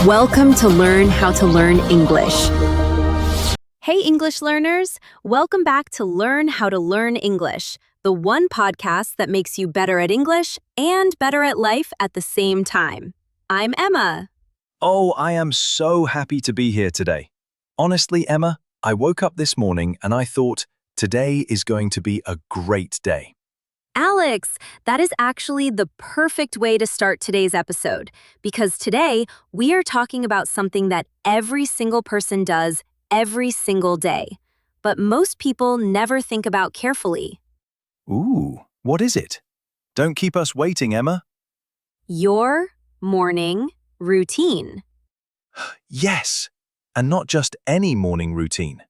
Welcome to Learn How to Learn English. Hey, English learners! Welcome back to Learn How to Learn English, the one podcast that makes you better at English and better at life at the same time. I'm Emma. Oh, I am so happy to be here today. Honestly, Emma, I woke up this morning and I thought, today is going to be a great day. Alex, that is actually the perfect way to start today's episode, because today we are talking about something that every single person does every single day, but most people never think about carefully. Ooh, what is it? Don't keep us waiting, Emma. Your morning routine. Yes, and not just any morning routine.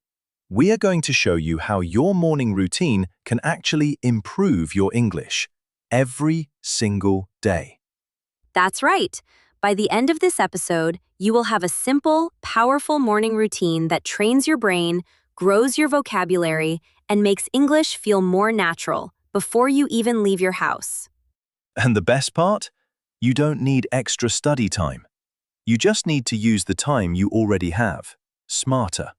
We are going to show you how your morning routine can actually improve your English every single day. That's right. By the end of this episode, you will have a simple, powerful morning routine that trains your brain, grows your vocabulary, and makes English feel more natural before you even leave your house. And the best part? You don't need extra study time. You just need to use the time you already have, smarter.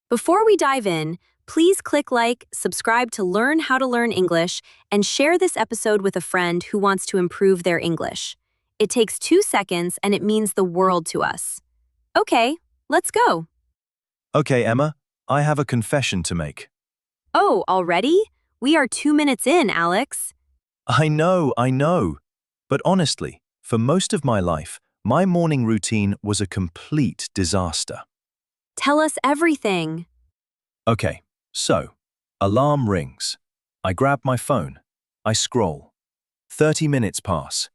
Before we dive in, please click like, subscribe to Learn How to Learn English, and share this episode with a friend who wants to improve their English. It takes 2 seconds and it means the world to us. Okay, let's go. Okay, Emma, I have a confession to make. Oh, already? We are 2 minutes in, Alex. I know. But honestly, for most of my life, my morning routine was a complete disaster. Tell us everything. Okay, so, alarm rings. I grab my phone. I scroll. 30 minutes pass.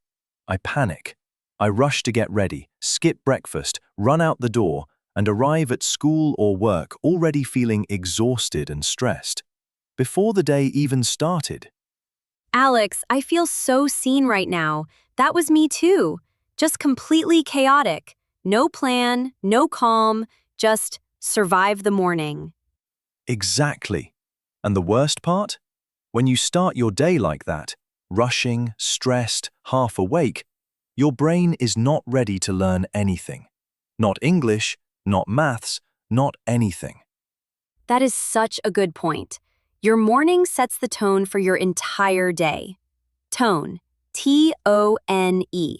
I panic. I rush to get ready, skip breakfast, run out the door, and arrive at school or work already feeling exhausted and stressed, before the day even started. Alex, I feel so seen right now. That was me too. Just completely chaotic. No plan, no calm, just survive the morning. Exactly. And the worst part? When you start your day like that, rushing, stressed, half awake, your brain is not ready to learn anything. Not English, not maths, not anything. That is such a good point. Your morning sets the tone for your entire day. Tone, T-O-N-E.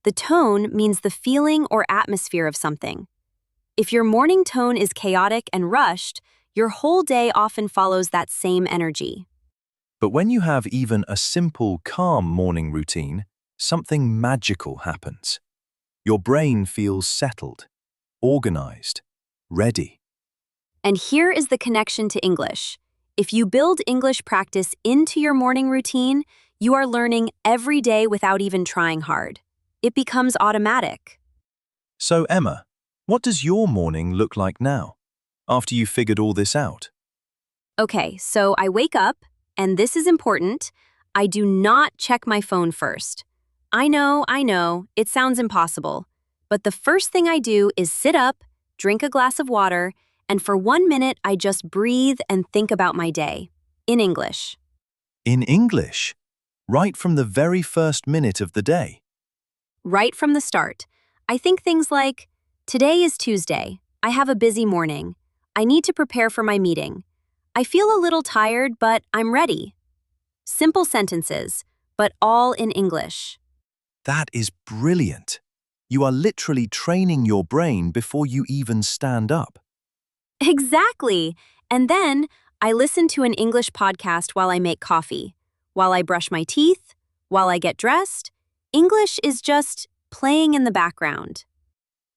The tone means the feeling or atmosphere of something. If your morning tone is chaotic and rushed, your whole day often follows that same energy. But when you have even a simple, calm morning routine, something magical happens. Your brain feels settled, organized, ready. And here is the connection to English. If you build English practice into your morning routine, you are learning every day without even trying hard. It becomes automatic. So, Emma, what does your morning look like now, after you figured all this out? Okay, so I wake up, and this is important. I do not check my phone first. I know, it sounds impossible. But the first thing I do is sit up, drink a glass of water, and for 1 minute I just breathe and think about my day. In English. In English? Right from the very first minute of the day? Right from the start. I think things like, today is Tuesday. I have a busy morning. I need to prepare for my meeting. I feel a little tired, but I'm ready. Simple sentences, but all in English. That is brilliant. You are literally training your brain before you even stand up. Exactly. And then I listen to an English podcast while I make coffee, while I brush my teeth, while I get dressed. English is just playing in the background.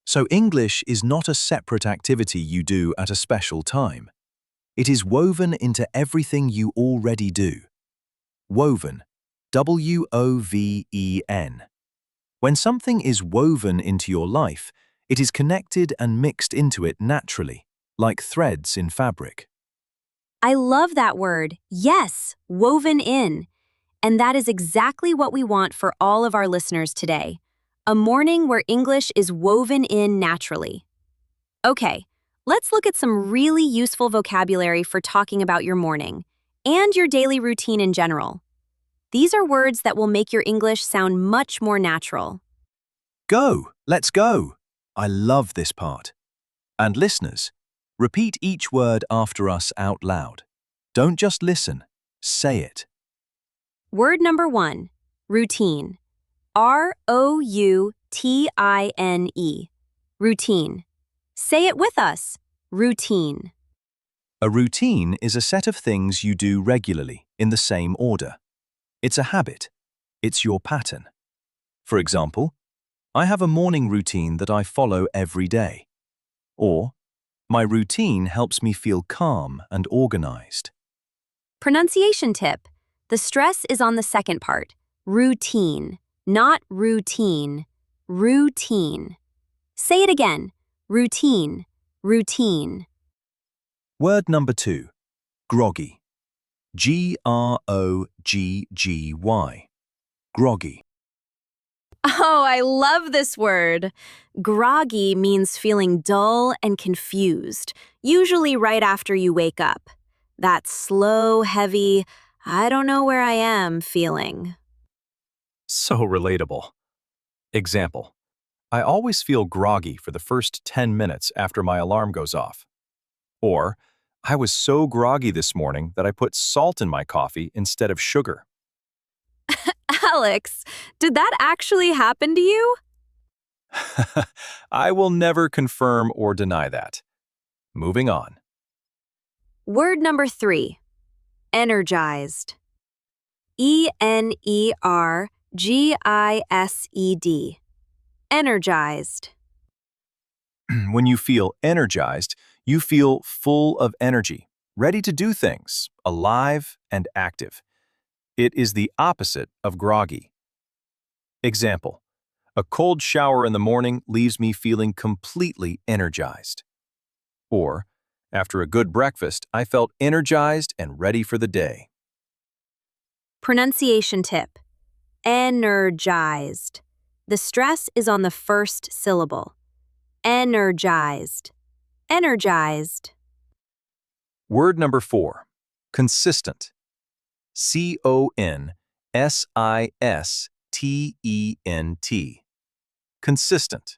So English is not a separate activity you do at a special time. It is woven into everything you already do. Woven. W-O-V-E-N. When something is woven into your life, it is connected and mixed into it naturally, like threads in fabric. I love that word. Yes, woven in. And that is exactly what we want for all of our listeners today. A morning where English is woven in naturally. Okay, let's look at some really useful vocabulary for talking about your morning and your daily routine in general. These are words that will make your English sound much more natural. Go! Let's go! I love this part. And listeners, repeat each word after us out loud. Don't just listen, say it. Word number 1, routine. Routine. Routine. Say it with us. Routine. A routine is a set of things you do regularly in the same order. It's a habit. It's your pattern. For example, I have a morning routine that I follow every day. Or, my routine helps me feel calm and organized. Pronunciation tip. The stress is on the second part. Routine, not routine. Routine. Say it again. Routine. Routine. Word number 2, groggy. Groggy. Groggy. Oh, I love this word. Groggy means feeling dull and confused, usually right after you wake up. That slow, heavy, I don't know where I am feeling. So relatable. Example. I always feel groggy for the first 10 minutes after my alarm goes off. Or, I was so groggy this morning that I put salt in my coffee instead of sugar. Alex, did that actually happen to you? I will never confirm or deny that. Moving on. Word number 3, energized. Energised. Energized. When you feel energized, you feel full of energy, ready to do things, alive and active. It is the opposite of groggy. Example. A cold shower in the morning leaves me feeling completely energized. Or, after a good breakfast, I felt energized and ready for the day. Pronunciation tip. Energized. The stress is on the first syllable. Energized. Energized. Word number 4, consistent. Consistent. Consistent.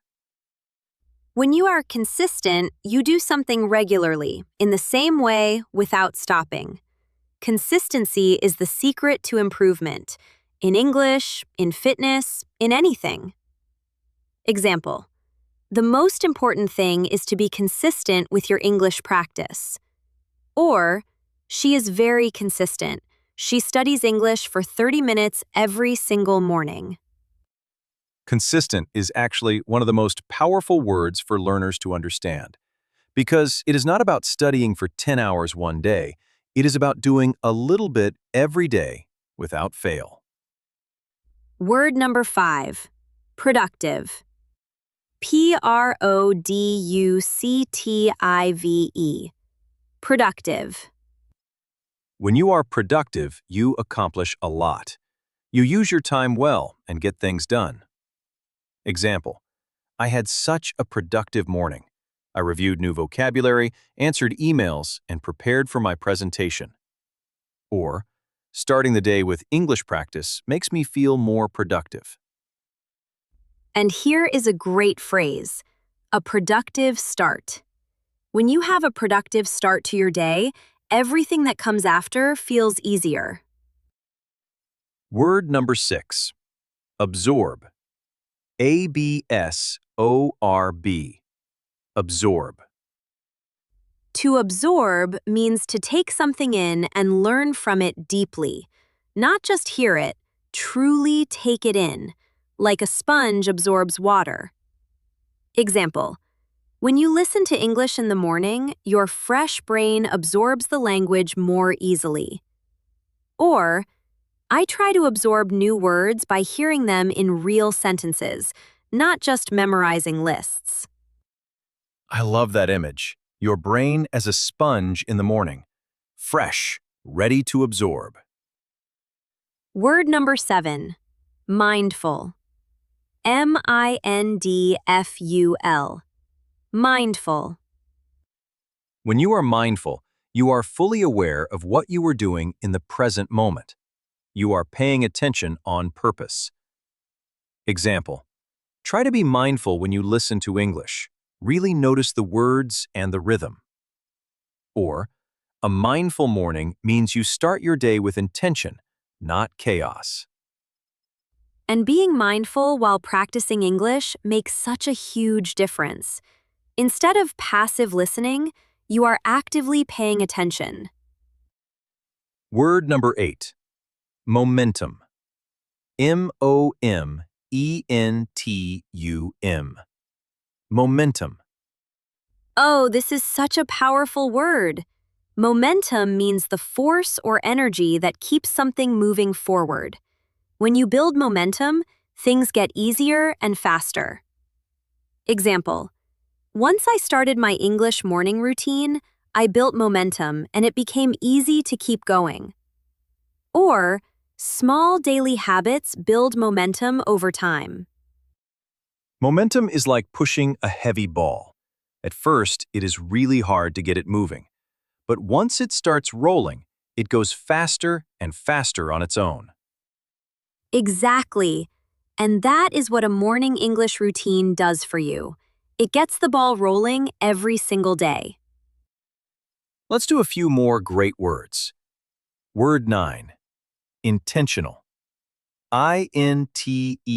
When you are consistent, you do something regularly, in the same way, without stopping. Consistency is the secret to improvement, in English, in fitness, in anything. Example. The most important thing is to be consistent with your English practice. Or, she is very consistent. She studies English for 30 minutes every single morning. Consistent is actually one of the most powerful words for learners to understand, because it is not about studying for 10 hours one day, it is about doing a little bit every day without fail. Word number 5, productive. Productive. Productive. When you are productive, you accomplish a lot. You use your time well and get things done. Example. I had such a productive morning. I reviewed new vocabulary, answered emails, and prepared for my presentation. Or, starting the day with English practice makes me feel more productive. And here is a great phrase, a productive start. When you have a productive start to your day, everything that comes after feels easier. Word number 6, absorb. Absorb. Absorb. To absorb means to take something in and learn from it deeply. Not just hear it, truly take it in, like a sponge absorbs water. Example. When you listen to English in the morning, your fresh brain absorbs the language more easily. Or, I try to absorb new words by hearing them in real sentences, not just memorizing lists. I love that image. Your brain as a sponge in the morning. Fresh, ready to absorb. Word number 7, mindful. Mindful. Mindful. When you are mindful, you are fully aware of what you are doing in the present moment. You are paying attention on purpose. Example. Try to be mindful when you listen to English. Really notice the words and the rhythm. Or, a mindful morning means you start your day with intention, not chaos. And being mindful while practicing English makes such a huge difference. Instead of passive listening, you are actively paying attention. Word number 8. Momentum. Momentum. Momentum. Oh, this is such a powerful word. Momentum means the force or energy that keeps something moving forward. When you build momentum, things get easier and faster. Example: once I started my English morning routine, I built momentum and it became easy to keep going. Or, small daily habits build momentum over time. Momentum is like pushing a heavy ball. At first, it is really hard to get it moving. But once it starts rolling, it goes faster and faster on its own. Exactly. And that is what a morning English routine does for you. It gets the ball rolling every single day. Let's do a few more great words. Word 9. Intentional. Intentional.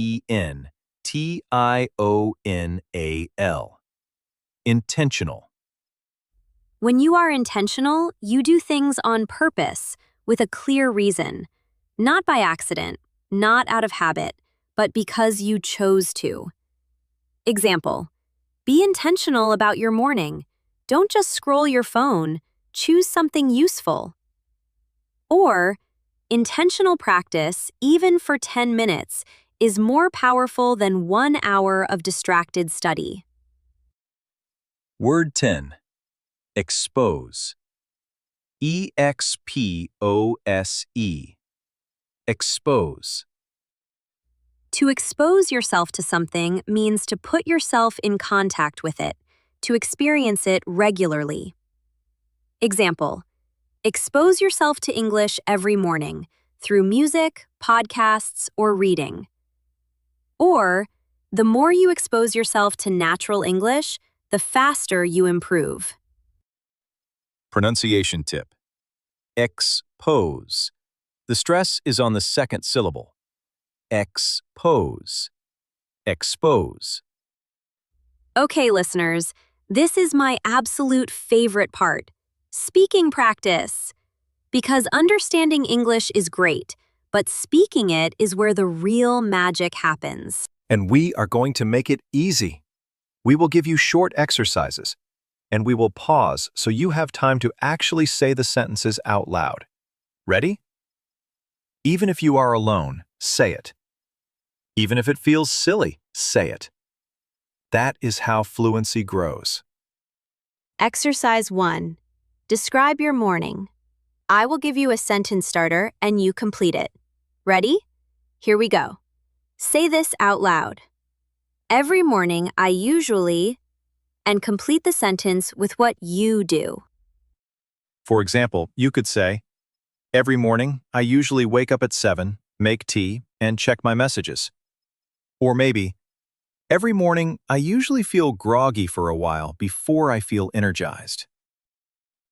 Intentional. When you are intentional, you do things on purpose, with a clear reason. Not by accident, not out of habit, but because you chose to. Example: be intentional about your morning. Don't just scroll your phone, choose something useful. Or, intentional practice, even for 10 minutes, is more powerful than 1 hour of distracted study. Word 10. Expose. Expose. Expose. To expose yourself to something means to put yourself in contact with it, to experience it regularly. Example: expose yourself to English every morning through music, podcasts, or reading. Or, the more you expose yourself to natural English, the faster you improve. Pronunciation tip. Expose. The stress is on the second syllable. Expose. Expose. Okay, listeners, this is my absolute favorite part: speaking practice. Because understanding English is great, but speaking it is where the real magic happens. And we are going to make it easy. We will give you short exercises, and we will pause so you have time to actually say the sentences out loud. Ready? Even if you are alone, say it. Even if it feels silly, say it. That is how fluency grows. Exercise 1. Describe your morning. I will give you a sentence starter and you complete it. Ready? Here we go. Say this out loud. Every morning I usually, and complete the sentence with what you do. For example, you could say, every morning, I usually wake up at 7, make tea, and check my messages. Or maybe, every morning, I usually feel groggy for a while before I feel energized.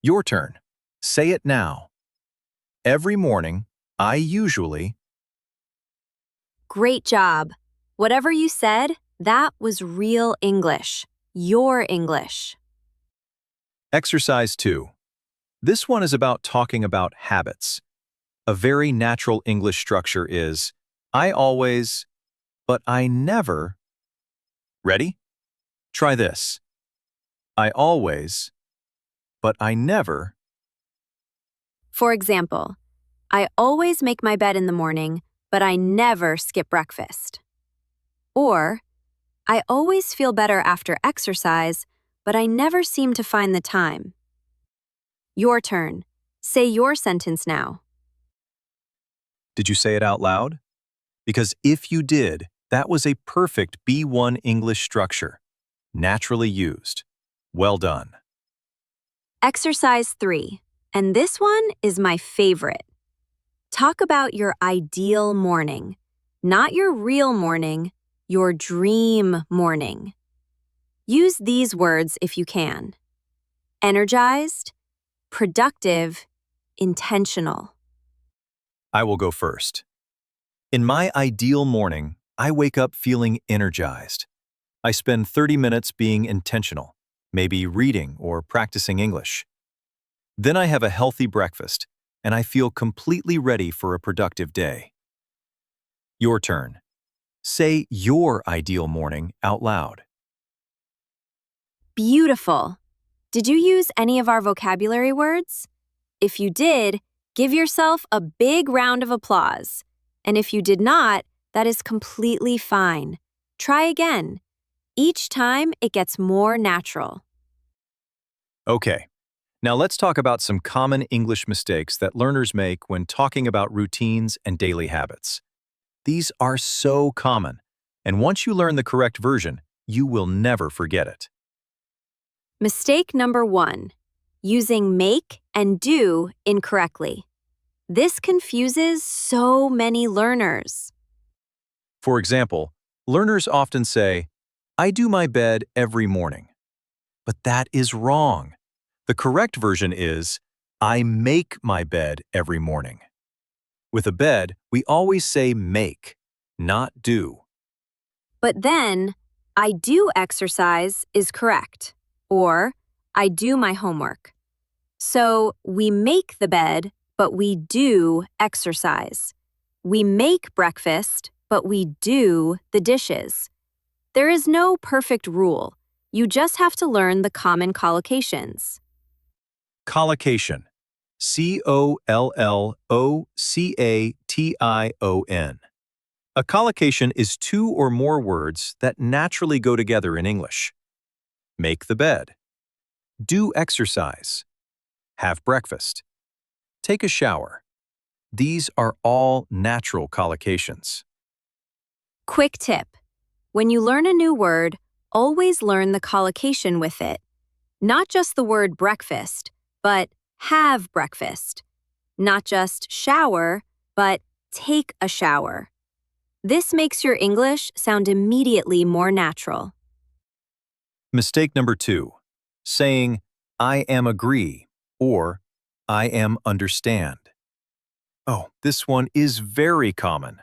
Your turn. Say it now. Every morning, I usually... Great job. Whatever you said, that was real English. Your English. Exercise 2. This one is about talking about habits. A very natural English structure is, I always, but I never. Ready? Try this. I always, but I never. For example, I always make my bed in the morning, but I never skip breakfast. Or, I always feel better after exercise, but I never seem to find the time. Your turn. Say your sentence now. Did you say it out loud? Because if you did, that was a perfect B1 English structure, naturally used. Well done. Exercise 3. And this one is my favorite. Talk about your ideal morning. Not your real morning, your dream morning. Use these words if you can. Energized, productive, intentional. I will go first. In my ideal morning, I wake up feeling energized. I spend 30 minutes being intentional, maybe reading or practicing English. Then I have a healthy breakfast, and I feel completely ready for a productive day. Your turn. Say your ideal morning out loud. Beautiful. Did you use any of our vocabulary words? If you did, give yourself a big round of applause. And if you did not, that is completely fine. Try again. Each time, it gets more natural. Okay, now let's talk about some common English mistakes that learners make when talking about routines and daily habits. These are so common, and once you learn the correct version, you will never forget it. Mistake number 1. Using make and do incorrectly. This confuses so many learners. For example, learners often say, I do my bed every morning. But that is wrong. The correct version is, I make my bed every morning. With a bed, we always say make, not do. But then, I do exercise is correct, or I do my homework. So we make the bed, but we do exercise. We make breakfast, but we do the dishes. There is no perfect rule. You just have to learn the common collocations. Collocation. C-O-L-L-O-C-A-T-I-O-N. A collocation is two or more words that naturally go together in English. Make the bed. Do exercise. Have breakfast. Take a shower. These are all natural collocations. Quick tip. When you learn a new word, always learn the collocation with it. Not just the word breakfast, but have breakfast. Not just shower, but take a shower. This makes your English sound immediately more natural. Mistake number 2. Saying, I am agree or I am understand. Oh, this one is very common.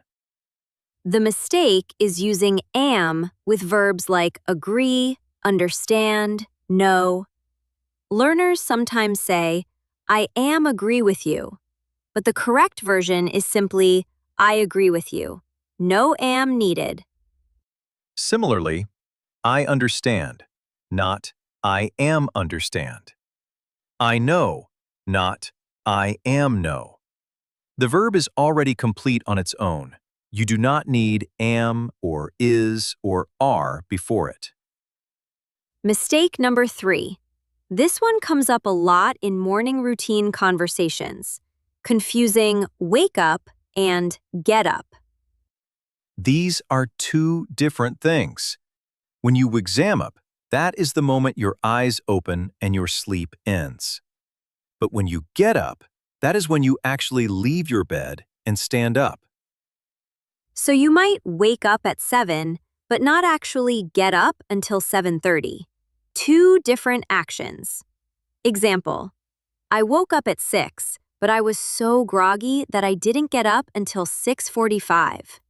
The mistake is using am with verbs like agree, understand, know. Learners sometimes say, I am agree with you, but the correct version is simply, I agree with you. No am needed. Similarly, I understand, not I am understand. I know, not I am know. The verb is already complete on its own. You do not need am or is or are before it. Mistake number 3. This one comes up a lot in morning routine conversations, confusing wake up and get up. These are two different things. When you exam up, that is the moment your eyes open and your sleep ends. But when you get up, that is when you actually leave your bed and stand up. So you might wake up at 7, but not actually get up until 7:30. Two different actions. Example, I woke up at 6, but I was so groggy that I didn't get up until 6:45.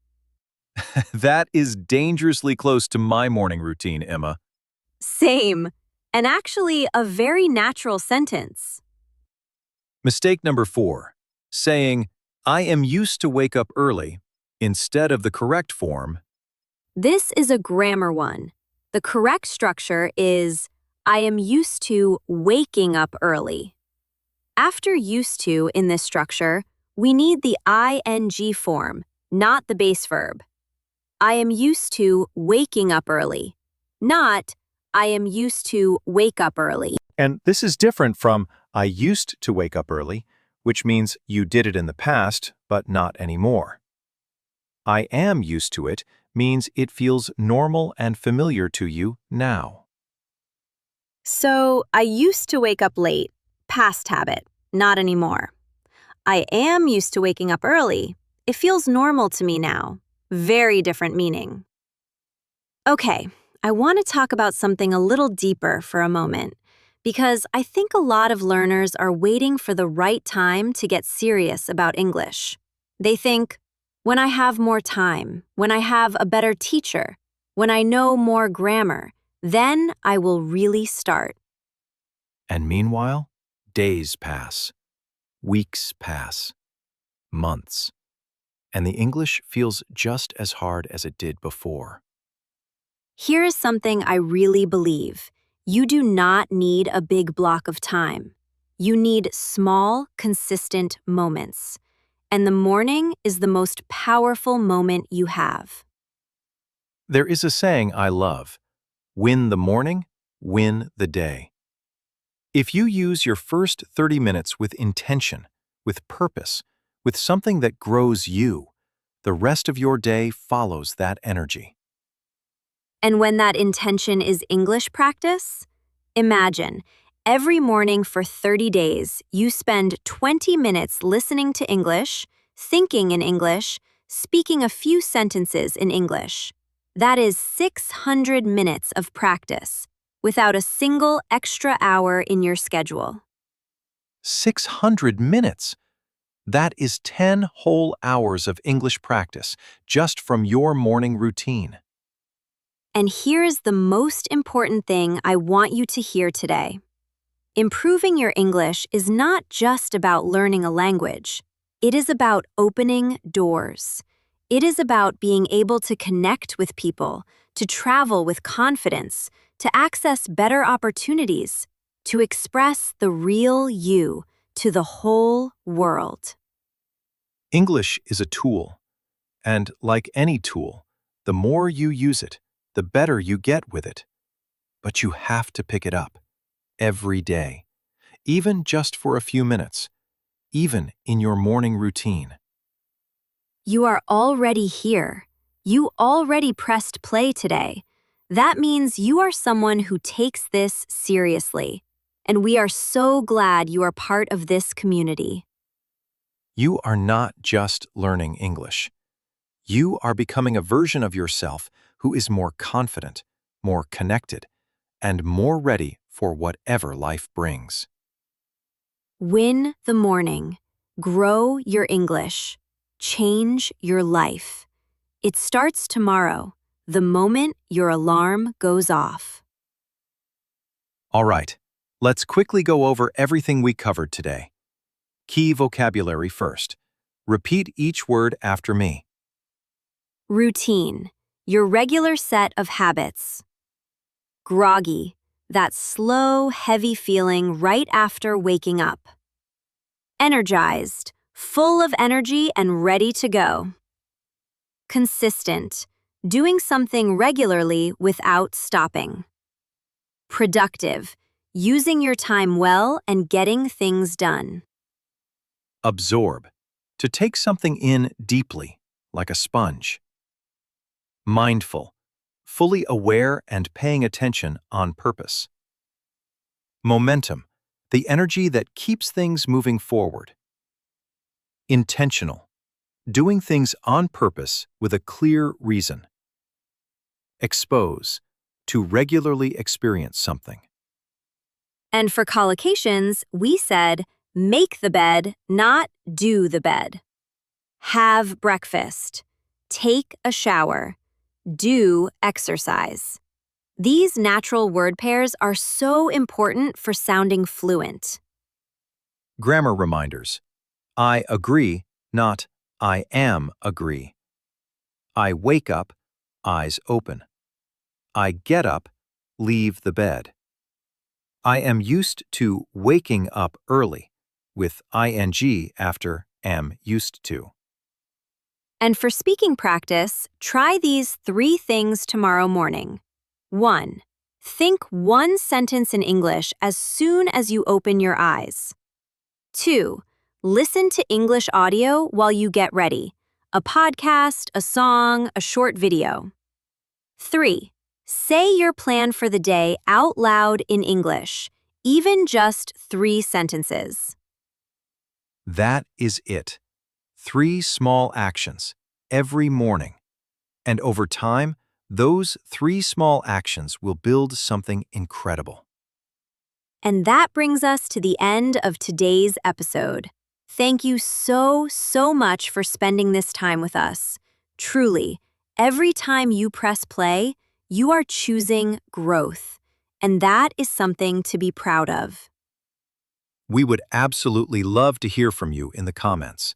That is dangerously close to my morning routine, Emma. Same, and actually a very natural sentence. Mistake number 4. Saying, I am used to wake up early, instead of the correct form, This is a grammar one. The correct structure is, I am used to waking up early. After used to in this structure, we need the ing form, not the base verb. I am used to waking up early, not I am used to wake up early. And this is different from I used to wake up early, which means you did it in the past, but not anymore. I am used to it means it feels normal and familiar to you now. So, I used to wake up late, past habit, not anymore. I am used to waking up early. It feels normal to me now. Very different meaning. Okay, I want to talk about something a little deeper for a moment, because I think a lot of learners are waiting for the right time to get serious about English. They think, when I have more time, when I have a better teacher, when I know more grammar, then I will really start. And meanwhile, days pass, weeks pass, months, and the English feels just as hard as it did before. Here is something I really believe. You do not need a big block of time. You need small, consistent moments. And the morning is the most powerful moment you have. There is a saying I love: win the morning, win the day. If you use your first 30 minutes with intention, with purpose, with something that grows you, the rest of your day follows that energy. And when that intention is English practice, imagine every morning for 30 days, you spend 20 minutes listening to English, thinking in English, speaking a few sentences in English. That is 600 minutes of practice without a single extra hour in your schedule. 600 minutes! That is 10 whole hours of English practice just from your morning routine. And here is the most important thing I want you to hear today. Improving your English is not just about learning a language. It is about opening doors. It is about being able to connect with people, to travel with confidence, to access better opportunities, to express the real you to the whole world. English is a tool, and like any tool, the more you use it, the better you get with it. But you have to pick it up every day, even just for a few minutes, even in your morning routine. You are already here. You already pressed play today. That means you are someone who takes this seriously. And we are so glad you are part of this community. You are not just learning English. You are becoming a version of yourself who is more confident, more connected, and more ready for whatever life brings. Win the morning. Grow your English. Change your life. It starts tomorrow, the moment your alarm goes off. All right, let's quickly go over everything we covered today. Key vocabulary first. Repeat each word after me. Routine. Your regular set of habits. Groggy. That slow, heavy feeling right after waking up. Energized. Full of energy and ready to go. Consistent. Doing something regularly without stopping. Productive. Using your time well and getting things done. Absorb. To take something in deeply, like a sponge. Mindful. Fully aware and paying attention on purpose. Momentum. The energy that keeps things moving forward. Intentional. Doing things on purpose with a clear reason. Expose. To regularly experience something. And for collocations, we said, make the bed, not do the bed. Have breakfast. Take a shower. Do exercise. These natural word pairs are so important for sounding fluent. Grammar reminders. I agree, not I am agree. I wake up, eyes open. I get up, leave the bed. I am used to waking up early, with ing after am used to. And for speaking practice, try these 3 things tomorrow morning. 1. Think one sentence in English as soon as you open your eyes. 2. Listen to English audio while you get ready. A podcast, a song, a short video. 3. Say your plan for the day out loud in English, even just 3 sentences. That is it. 3 small actions, every morning. And over time, Those 3 small actions will build something incredible. And that brings us to the end of today's episode. Thank you so much for spending this time with us. Truly, every time you press play, you are choosing growth. And that is something to be proud of. We would absolutely love to hear from you in the comments.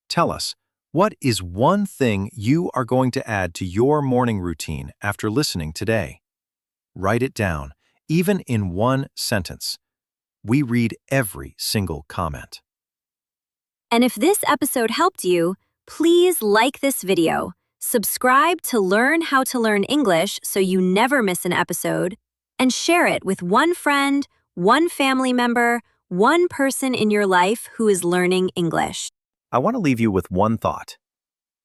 Tell us, what is one thing you are going to add to your morning routine after listening today? Write it down, even in one sentence. We read every single comment. And if this episode helped you, please like this video, subscribe to learn how to learn English so you never miss an episode, and share it with one friend, one family member, one person in your life who is learning English. I want to leave you with one thought.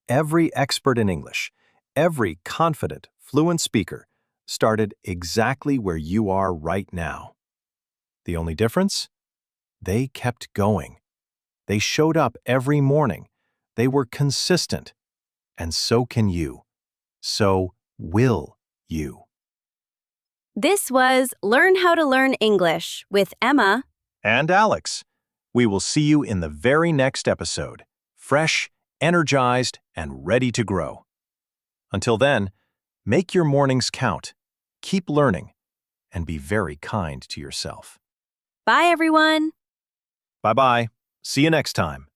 Every expert in English, every confident, fluent speaker started exactly where you are right now. The only difference? They kept going. They showed up every morning. They were consistent. And so can you. So will you. This was Learn How to Learn English with Emma And Alex. We will see you in the very next episode, fresh, energized, and ready to grow. Until then, make your mornings count, keep learning, and be very kind to yourself. Bye, everyone. Bye-bye. See you next time.